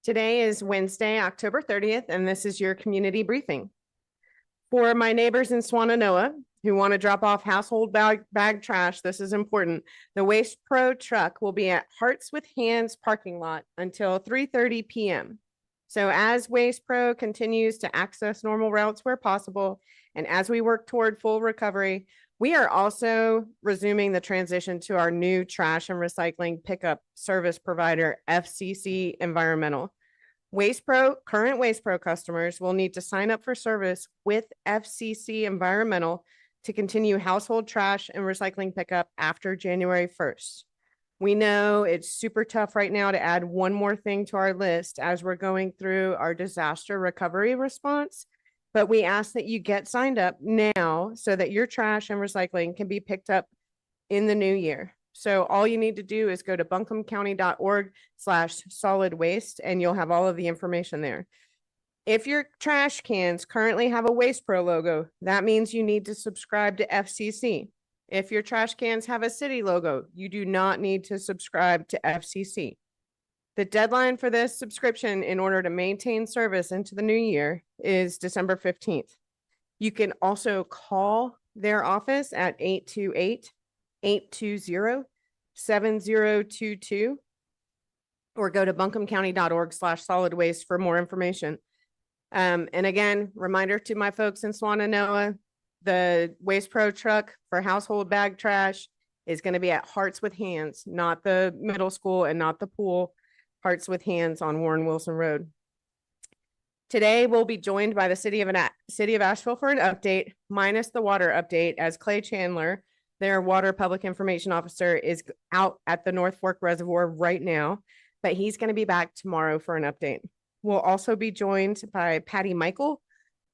Today is Wednesday, October 30th, and this is your community briefing. For my neighbors in Swannanoa who want to drop off household bag trash, this is important. The Waste Pro truck will be at Hearts with Hands parking lot until 3:30 p.m. So as Waste Pro continues to access normal routes where possible, and as we work toward full recovery, we are also resuming the transition to our new trash and recycling pickup service provider, FCC Environmental. Current Waste Pro customers will need to sign up for service with FCC Environmental to continue household trash and recycling pickup after January 1st. We know it's super tough right now to add one more thing to our list as we're going through our disaster recovery response, but we ask that you get signed up now so that your trash and recycling can be picked up in the new year. So all you need to do is go to buncombecounty.org/solid waste and you'll have all of the information there. If your trash cans currently have a Waste Pro logo, that means you need to subscribe to FCC. If your trash cans have a city logo, you do not need to subscribe to FCC. The deadline for this subscription in order to maintain service into the new year is December 15th. You can also call their office at 828-820-7022 or go to buncombecounty.org/solid waste for more information. And again, reminder to my folks in Swannanoa, the Waste Pro truck for household bag trash is going to be at Hearts with Hands, not the middle school and not the pool. Hearts with Hands on Warren Wilson Road. Today, we'll be joined by the City of Asheville for an update, minus the water update, as Clay Chandler, their water public information officer, is out at the North Fork Reservoir right now, but he's going to be back tomorrow for an update. We'll also be joined by Patty Michael,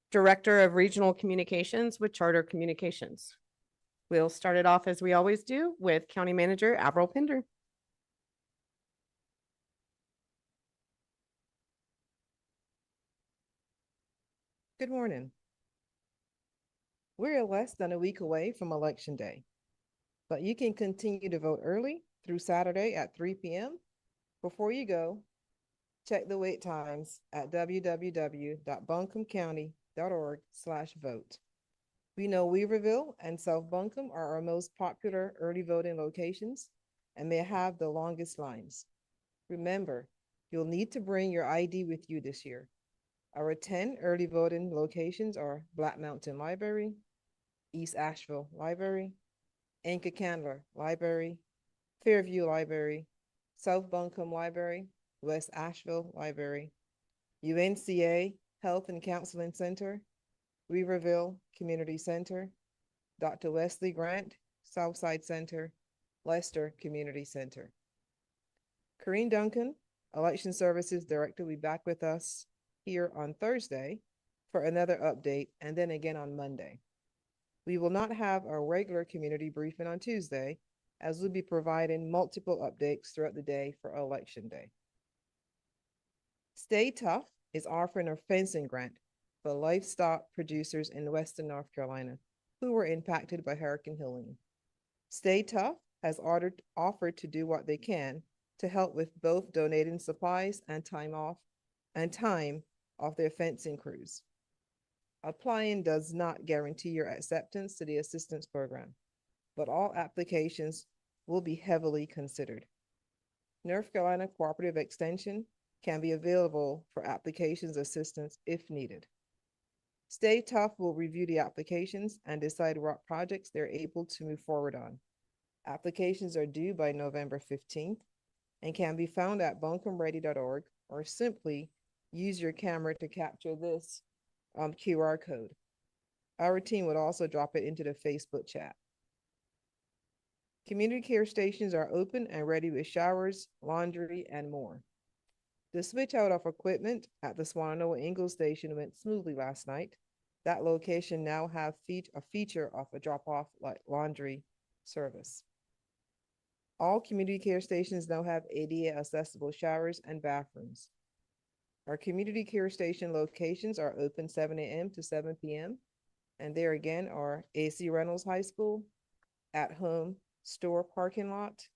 Director of Regional Communications with Charter Communications. We'll start it off as we always do with County Manager Avril Pender. Good morning. We're less than a week away from Election Day, but you can continue to vote early through Saturday at 3 p.m. Before you go, check the wait times at www.buncombecounty.org/vote. We know Weaverville and South Buncombe are our most popular early voting locations and may have the longest lines. Remember, you'll need to bring your ID with you this year. Our 10 early voting locations are Black Mountain Library, East Asheville Library, Anchor Candler Library, Fairview Library, South Buncombe Library, West Asheville Library, UNCA Health and Counseling Center, Weaverville Community Center, Dr. Wesley Grant Southside Center, Leicester Community Center. Corrine Duncan, Election Services Director, will be back with us here on Thursday for another update, and then again on Monday. We will not have our regular community briefing on Tuesday, as we'll be providing multiple updates throughout the day for Election Day. Stay Tough is offering a fencing grant for livestock producers in Western North Carolina who were impacted by Hurricane Helene. Stay Tough has offered to do what they can to help with both donating supplies and time off their fencing crews. Applying does not guarantee your acceptance to the assistance program, but all applications will be heavily considered. North Carolina Cooperative Extension can be available for applications assistance if needed. Stay Tough will review the applications and decide what projects they're able to move forward on. Applications are due by November 15th and can be found at buncombeready.org or simply use your camera to capture this QR code. Our team would also drop it into the Facebook chat. Community care stations are open and ready with showers, laundry, and more. The switch out of equipment at the Swannanoa Ingalls Station went smoothly last night. That location now has a feature of a drop-off laundry service. All community care stations now have ADA accessible showers and bathrooms. Our community care station locations are open 7 a.m. to 7 p.m. And there again are AC Reynolds High School, At Home Store Parking Lot,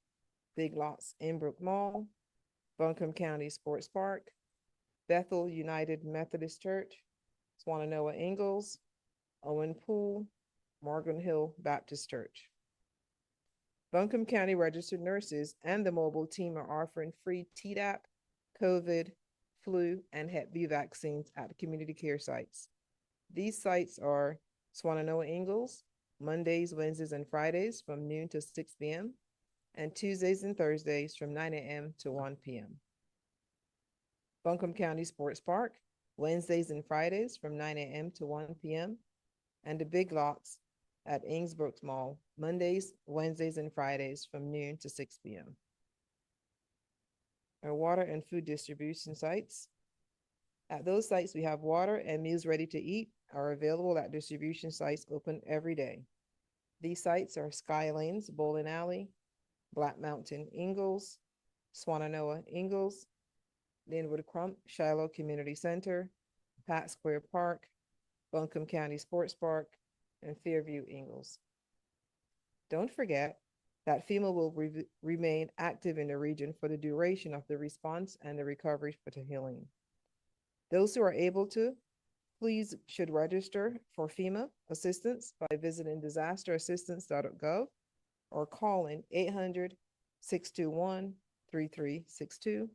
Big Lots Inbrook Mall, Buncombe County Sports Park, Bethel United Methodist Church, Swananoa Ingalls, Owen Pool, Morgan Hill Baptist Church. Buncombe County registered nurses and the mobile team are offering free Tdap, COVID, flu, and Hep B vaccines at the community care sites. These sites are Swananoa Ingalls, Mondays, Wednesdays, and Fridays from noon to 6 p.m., and Tuesdays and Thursdays from 9 a.m. to 1 p.m. Buncombe County Sports Park, Wednesdays and Fridays from 9 a.m. to 1 p.m., and the Big Lots at Ingsbrook Mall, Mondays, Wednesdays, and Fridays from noon to 6 p.m. Our water and food distribution sites. At those sites, we have water and meals ready to eat are available at distribution sites open every day. These sites are Sky Lanes Bowling Alley, Black Mountain Ingalls, Swananoa Ingalls, Linwood Crump Shiloh Community Center, Pat Square Park, Buncombe County Sports Park, and Fairview Ingalls. Don't forget that FEMA will remain active in the region for the duration of the response and the recovery for the Helene. Those who are able to, please should register for FEMA assistance by visiting disasterassistance.gov or calling 800-621-3362.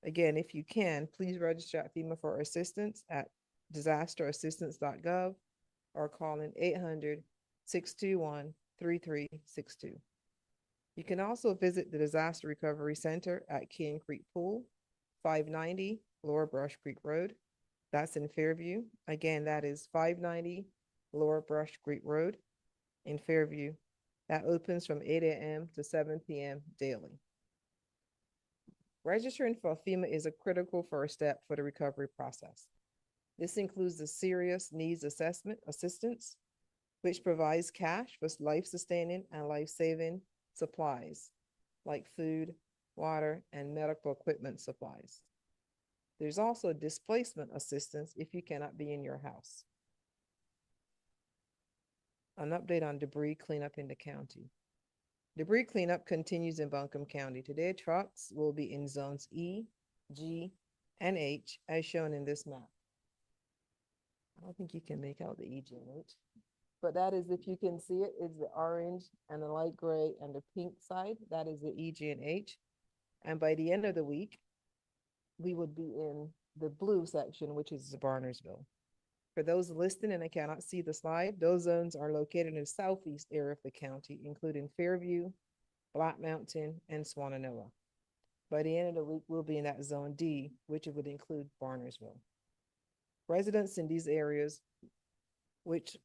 Again, if you can, please register at FEMA for assistance at disasterassistance.gov or calling 800-621-3362. You can also visit the Disaster Recovery Center at King Creek Pool, 590 Lower Brush Creek Road. That's in Fairview. Again, that is 590 Lower Brush Creek Road in Fairview. That opens from 8 a.m. to 7 p.m. daily. Registering for FEMA is a critical first step for the recovery process. This includes the Serious Needs Assessment Assistance, which provides cash for life-sustaining and life-saving supplies like food, water, and medical equipment supplies. There's also displacement assistance if you cannot be in your house. An update on debris cleanup in the county. Debris cleanup continues in Buncombe County. Today, trucks will be in zones E, G, and H as shown in this map. I don't think you can make out the E, G, and H, but that is, if you can see it, is the orange and the light gray and the pink side. That is the E, G, and H. And by the end of the week, we would be in the blue section, which is Barnersville. For those listening and I cannot see the slide, those zones are located in the southeast area of the county, including Fairview, Black Mountain, and Swananoa. By the end of the week, we'll be in that zone D, which would include Barnersville. Residents in these areas, which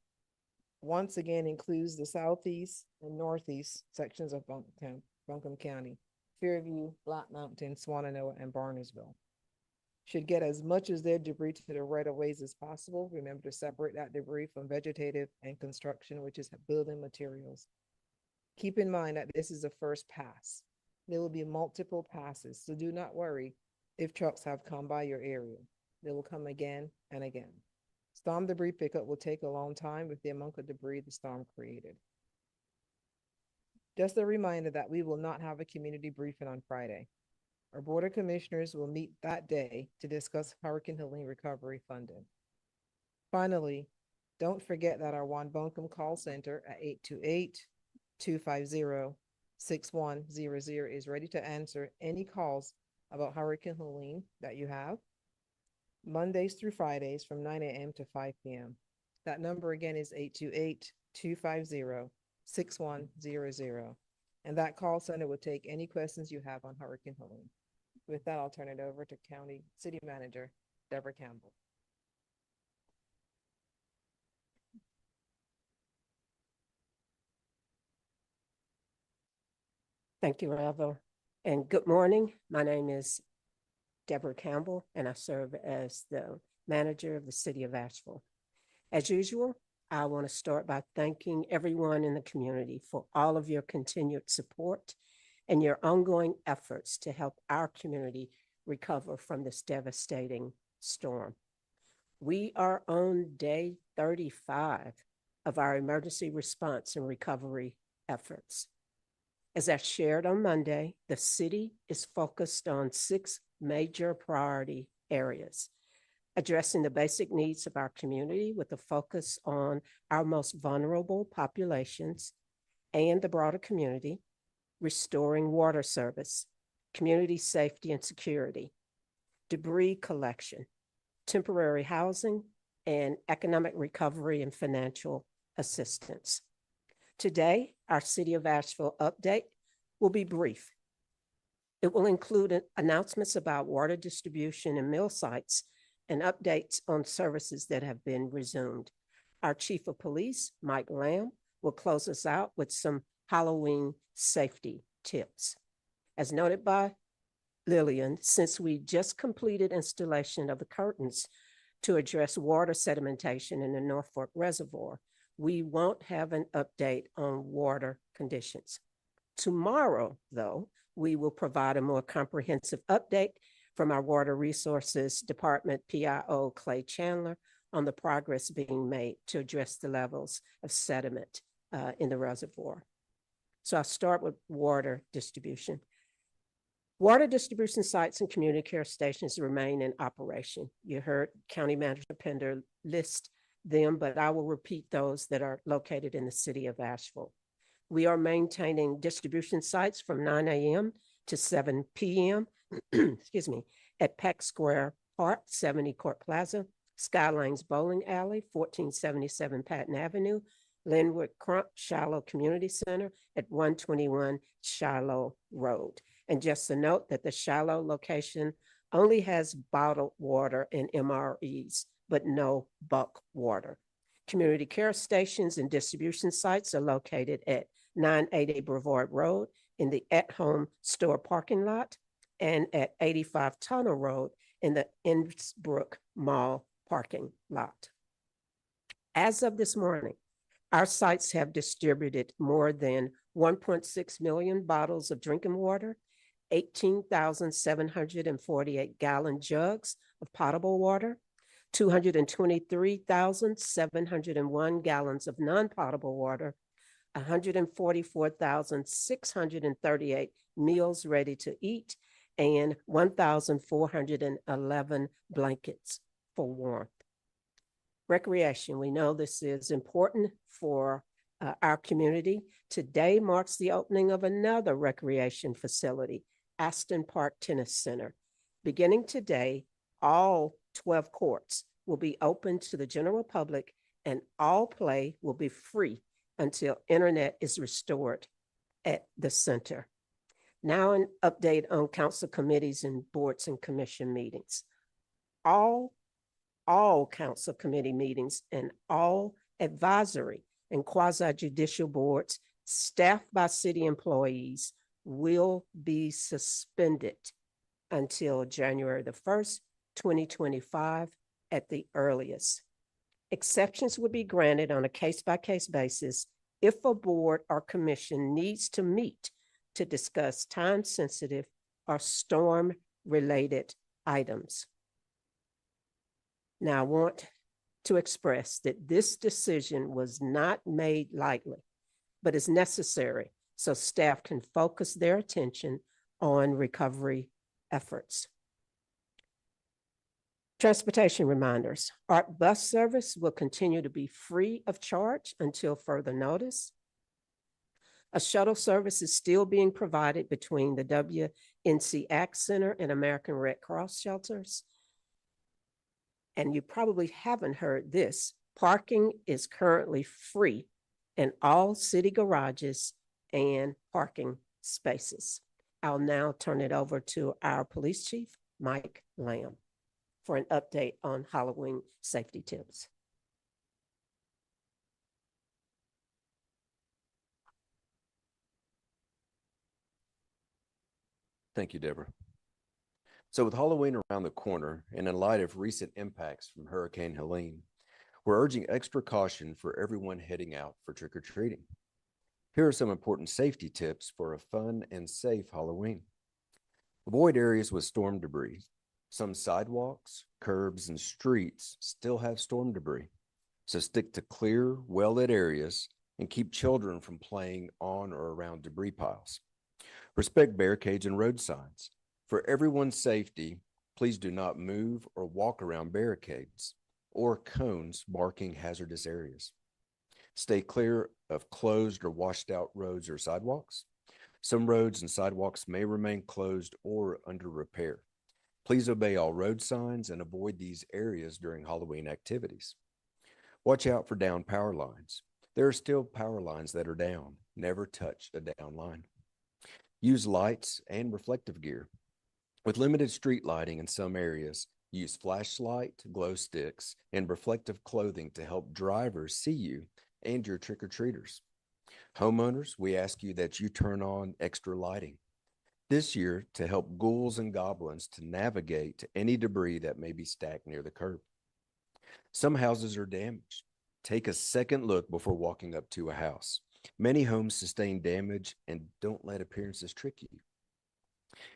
once again includes the southeast and northeast sections of Buncombe County, Fairview, Black Mountain, Swananoa, and Barnersville, should get as much as their debris to the right of ways as possible. Remember to separate that debris from vegetative and construction, which is building materials. Keep in mind that this is the first pass. There will be multiple passes, so do not worry if trucks have come by your area. They will come again and again. Storm debris pickup will take a long time with the amount of debris the storm created. Just a reminder that we will not have a community briefing on Friday. Our Board of Commissioners will meet that day to discuss Hurricane Helene recovery funding. Finally, don't forget that our One Buncombe call center at 828-250-6100 is ready to answer any calls about Hurricane Helene that you have, Mondays through Fridays from 9 a.m. to 5 p.m. That number again is 828-250-6100. And that call center will take any questions you have on Hurricane Helene. With that, I'll turn it over to County City Manager, Deborah Campbell. Thank you, Rava. And good morning. My name is Deborah Campbell, and I serve as the manager of the City of Asheville. As usual, I want to start by thanking everyone in the community for all of your continued support and your ongoing efforts to help our community recover from this devastating storm. We are on day 35 of our emergency response and recovery efforts. As I shared on Monday, the city is focused on 6 major priority areas, addressing the basic needs of our community with a focus on our most vulnerable populations and the broader community, restoring water service, community safety and security, debris collection, temporary housing, and economic recovery and financial assistance. Today, our City of Asheville update will be brief. It will include announcements about water distribution and mill sites and updates on services that have been resumed. Our Chief of Police, Mike Lamb, will close us out with some Halloween safety tips. As noted by Lillian, since we just completed installation of the curtains to address water sedimentation in the North Fork Reservoir, we won't have an update on water conditions. Tomorrow, though, we will provide a more comprehensive update from our Water Resources Department PIO Clay Chandler on the progress being made to address the levels of sediment in the reservoir. So I'll start with water distribution. Water distribution sites and community care stations remain in operation. You heard County Manager Pender list them, but I will repeat those that are located in the city of Asheville. We are maintaining distribution sites from 9 a.m. to 7 p.m. excuse me, at Peck Square Park, 70 Court Plaza, Skylanes Bowling Alley, 1477 Patton Avenue, Linwood Crump Shiloh Community Center at 121 Shiloh Road. And just a note that the Shiloh location only has bottled water and MREs, but no bulk water. Community care stations and distribution sites are located at 980 Brevard Road in the at-home store parking lot and at 85 Tunnel Road in the Innsbrook Mall parking lot. As of this morning, our sites have distributed more than 1.6 million bottles of drinking water, 18,748 gallon jugs of potable water, 223,701 gallons of non-potable water, 144,638 meals ready to eat, and 1,411 blankets for warmth. Recreation, we know this is important for our community. Today marks the opening of another recreation facility, Aston Park Tennis Center. Beginning today, all 12 courts will be open to the general public and all play will be free until internet is restored at the center. Now an update on council committees and boards and commission meetings. All council committee meetings and all advisory and quasi-judicial boards staffed by city employees will be suspended until January the 1st, 2025 at the earliest. Exceptions would be granted on a case-by-case basis if a board or commission needs to meet to discuss time-sensitive or storm-related items. Now, I want to express that this decision was not made lightly, but is necessary so staff can focus their attention on recovery efforts. Transportation reminders. ARC bus service will continue to be free of charge until further notice. A shuttle service is still being provided between the WNC ACT Center and American Red Cross shelters. And you probably haven't heard this, parking is currently free in all city garages and parking spaces. I'll now turn it over to our police chief, Mike Lamb, for an update on Halloween safety tips. Thank you, Deborah. So with Halloween around the corner and in light of recent impacts from Hurricane Helene, we're urging extra caution for everyone heading out for trick-or-treating. Here are some important safety tips for a fun and safe Halloween. Avoid areas with storm debris. Some sidewalks, curbs, and streets still have storm debris. So stick to clear, well-lit areas and keep children from playing on or around debris piles. Respect barricades and road signs. For everyone's safety, please do not move or walk around barricades or cones marking hazardous areas. Stay clear of closed or washed out roads or sidewalks. Some roads and sidewalks may remain closed or under repair. Please obey all road signs and avoid these areas during Halloween activities. Watch out for down power lines. There are still power lines that are down. Never touch a down line. Use lights and reflective gear. With limited street lighting in some areas, use flashlight, glow sticks, and reflective clothing to help drivers see you and your trick-or-treaters. Homeowners, we ask you that you turn on extra lighting this year to help ghouls and goblins to navigate any debris that may be stacked near the curb. Some houses are damaged. Take a second look before walking up to a house. Many homes sustain damage, and don't let appearances trick you.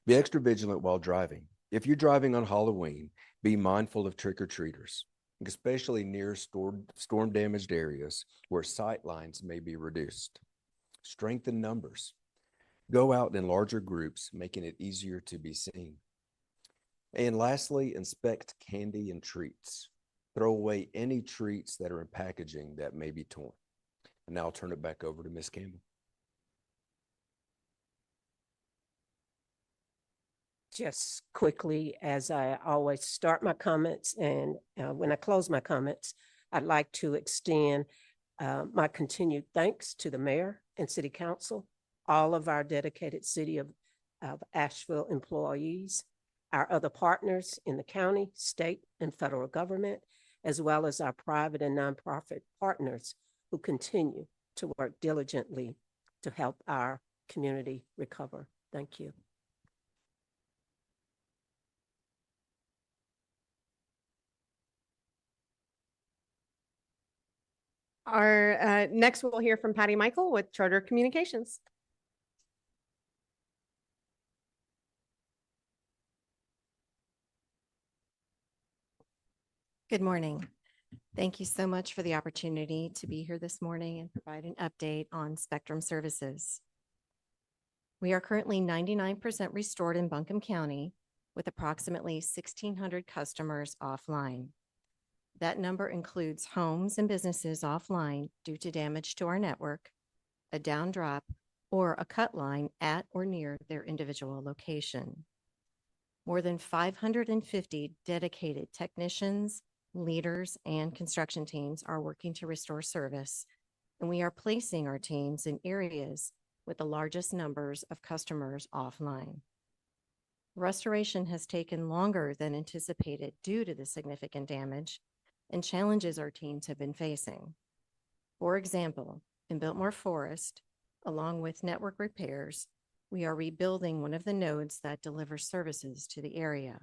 Be extra vigilant while driving. If you're driving on Halloween, be mindful of trick-or-treaters, especially near storm-damaged areas where sight lines may be reduced. Strengthen numbers. Go out in larger groups, making it easier to be seen. And lastly, inspect candy and treats. Throw away any treats that are in packaging that may be torn. And now I'll turn it back over to Ms. Campbell. Just quickly, as I always start my comments and when I close my comments, I'd like to extend my continued thanks to the mayor and city council, all of our dedicated city of Asheville employees, our other partners in the county, state, and federal government, as well as our private and nonprofit partners who continue to work diligently to help our community recover. Thank you. Our next we'll hear from Patty Michael with Charter Communications. Good morning. Thank you so much for the opportunity to be here this morning and provide an update on Spectrum services. We are currently 99% restored in Buncombe County with approximately 1,600 customers offline. That number includes homes and businesses offline due to damage to our network, a down drop, or a cut line at or near their individual location. More than 550 dedicated technicians, leaders, and construction teams are working to restore service, and we are placing our teams in areas with the largest numbers of customers offline. Restoration has taken longer than anticipated due to the significant damage and challenges our teams have been facing. For example, in Biltmore Forest, along with network repairs, we are rebuilding one of the nodes that delivers services to the area.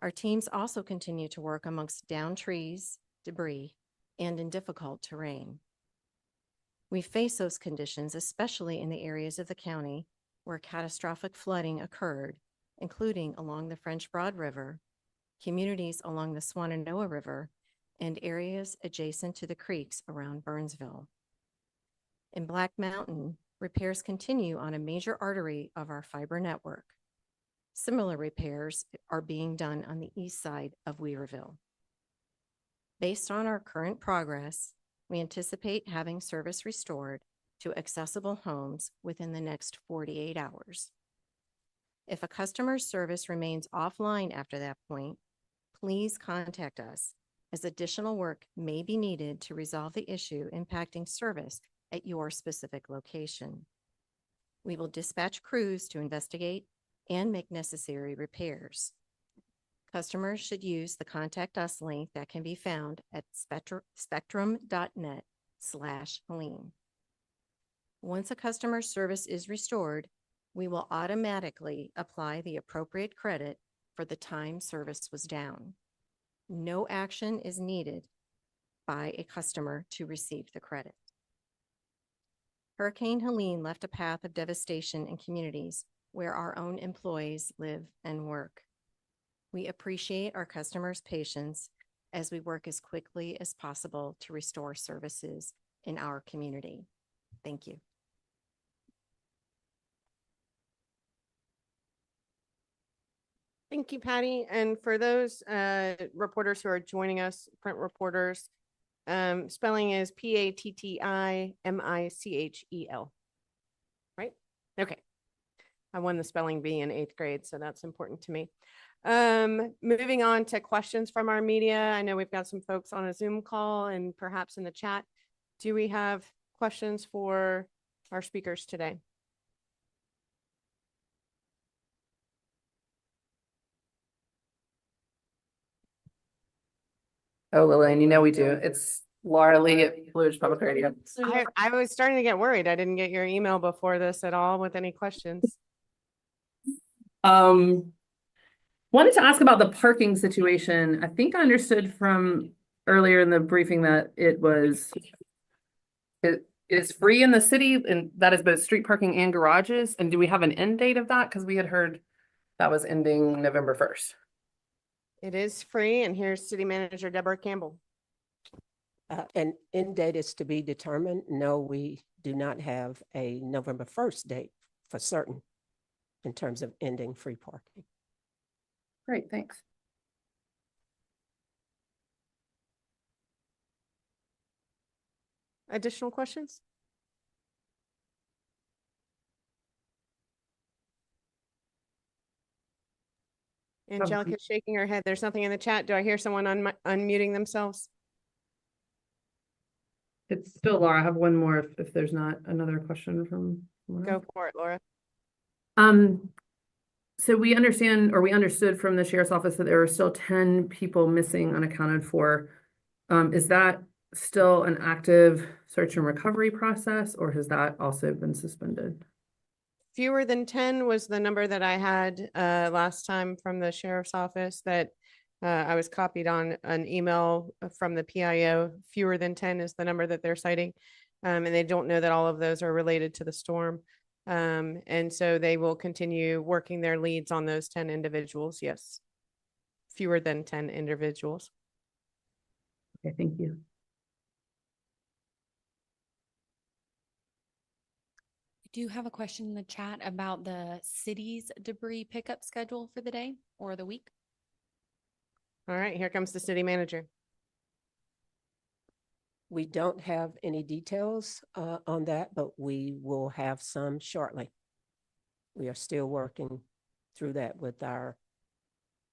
Our teams also continue to work amongst downed trees, debris, and in difficult terrain. We face those conditions, especially in the areas of the county where catastrophic flooding occurred, including along the French Broad River, communities along the Swananoa River, and areas adjacent to the creeks around Burnsville. In Black Mountain, repairs continue on a major artery of our fiber network. Similar repairs are being done on the east side of Weaverville. Based on our current progress, we anticipate having service restored to accessible homes within the next 48 hours. If a customer's service remains offline after that point, please contact us, as additional work may be needed to resolve the issue impacting service at your specific location. We will dispatch crews to investigate and make necessary repairs. Customers should use the Contact Us link that can be found at spectrum.net/Helene. Once a customer's service is restored, we will automatically apply the appropriate credit for the time service was down. No action is needed by a customer to receive the credit. Hurricane Helene left a path of devastation in communities where our own employees live and work. We appreciate our customers' patience as we work as quickly as possible to restore services in our community. Thank you. Thank you, Patty. And for those reporters who are joining us, print reporters, spelling is Pattimichl. Right? Okay. I won the spelling bee in 8th grade, so that's important to me. Moving on to questions from our media. I know we've got some folks on a Zoom call and perhaps in the chat. Do we have questions for our speakers today? Oh, Lillian, you know we do. It's Laura Lee at Blue Ridge Public Radio. I was starting to get worried. I didn't get your email before this at all with any questions. Wanted to ask about the parking situation. I think I understood from earlier in the briefing that it is free in the city, and that is both street parking and garages. And do we have an end date of that? Because we had heard that was ending November 1st. It is free, and here's City Manager Deborah Campbell. An end date is to be determined. No, we do not have a November 1st date for certain in terms of ending free parking. Great, thanks. Additional questions? Angelica's shaking her head. There's nothing in the chat. Do I hear someone unmuting themselves? It's still Laura. I have one more if there's not another question from Go for it, Laura. So we understood from the sheriff's office that there are still 10 people missing unaccounted for. Is that still an active search and recovery process, or has that also been suspended? Fewer than 10 was the number that I had last time from the sheriff's office that I was copied on an email from the PIO. Fewer than 10 is the number that they're citing. And they don't know that all of those are related to the storm. And so they will continue working their leads on those 10 individuals. Yes. Fewer than 10 individuals. Okay, thank you. I do have a question in the chat about the city's debris pickup schedule for the day or the week. All right, here comes the city manager. We don't have any details on that, but we will have some shortly. We are still working through that with our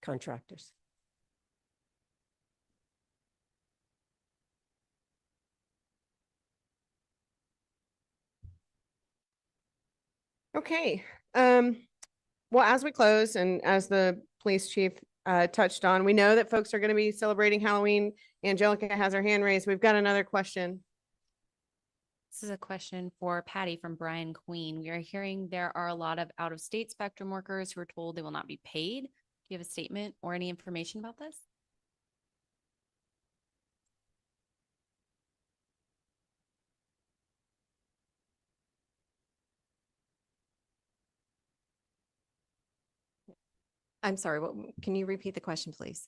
contractors. Okay. Well, as we close and as the police chief touched on, we know that folks are going to be celebrating Halloween. Angelica has her hand raised. We've got another question. This is a question for Patty from Brian Queen. We are hearing there are a lot of out-of-state Spectrum workers who are told they will not be paid. Do you have a statement or any information about this? I'm sorry, can you repeat the question, please?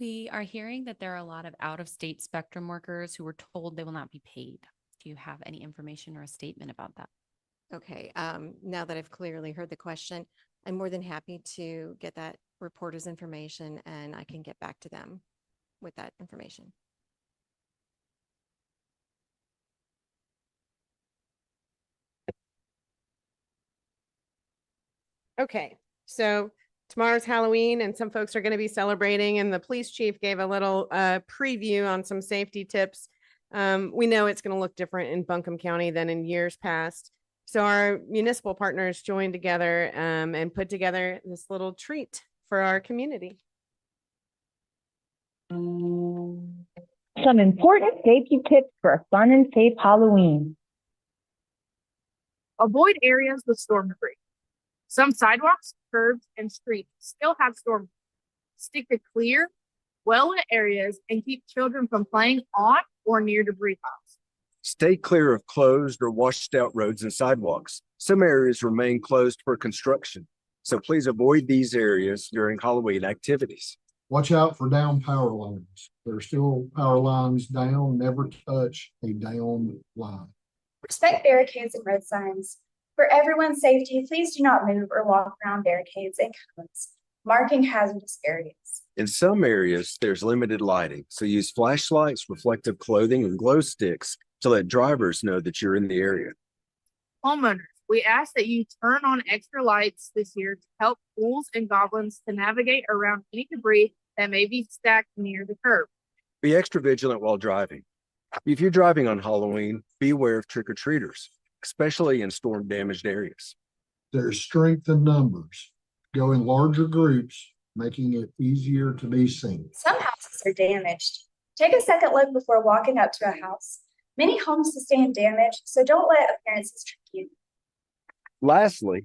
We are hearing that there are a lot of out-of-state Spectrum workers who were told they will not be paid. Do you have any information or a statement about that? Okay, now that I've clearly heard the question, I'm more than happy to get that reporter's information and I can get back to them with that information. Okay, so tomorrow's Halloween and some folks are going to be celebrating, and the police chief gave a little preview on some safety tips. We know it's going to look different in Buncombe County than in years past. So our municipal partners joined together and put together this little treat for our community. Some important safety tips for a fun and safe Halloween. Avoid areas with storm debris. Some sidewalks, curbs, and streets still have storm debris. Stick to clear, well-lit areas and keep children from playing on or near debris piles. Stay clear of closed or washed out roads and sidewalks. Some areas remain closed for construction, so please avoid these areas during Halloween activities. Watch out for down power lines. There are still power lines down. Never touch a down line. Respect barricades and road signs. For everyone's safety, please do not move or walk around barricades and cones, marking hazardous areas. In some areas, there's limited lighting, so use flashlights, reflective clothing, and glow sticks to let drivers know that you're in the area. Homeowners, we ask that you turn on extra lights this year to help ghouls and goblins to navigate around any debris that may be stacked near the curb. Be extra vigilant while driving. If you're driving on Halloween, be aware of trick-or-treaters, especially in storm-damaged areas. There's strength in numbers. Go in larger groups, making it easier to be seen. Some houses are damaged. Take a second look before walking up to a house. Many homes sustain damage, so don't let appearances trick you. Lastly,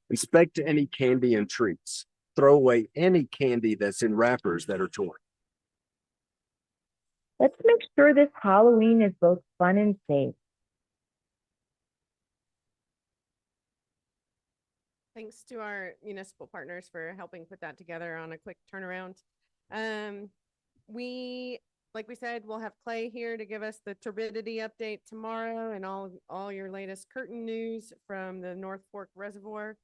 inspect any candy and treats. Throw away any candy that's in wrappers that are torn. Let's make sure this Halloween is both fun and safe. Thanks to our municipal partners for helping put that together on a quick turnaround. Like we said, we'll have Clay here to give us the turbidity update tomorrow and all your latest curtain news from the North Fork Reservoir.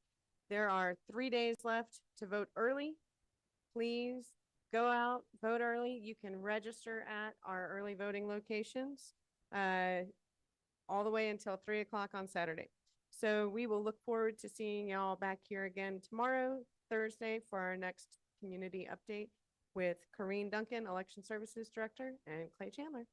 There are 3 days left to vote early. Please go out, vote early. You can register at our early voting locations all the way until 3 o'clock on Saturday. So we will look forward to seeing y'all back here again tomorrow, Thursday, for our next community update with Corrine Duncan, Election Services Director, and Clay Chandler.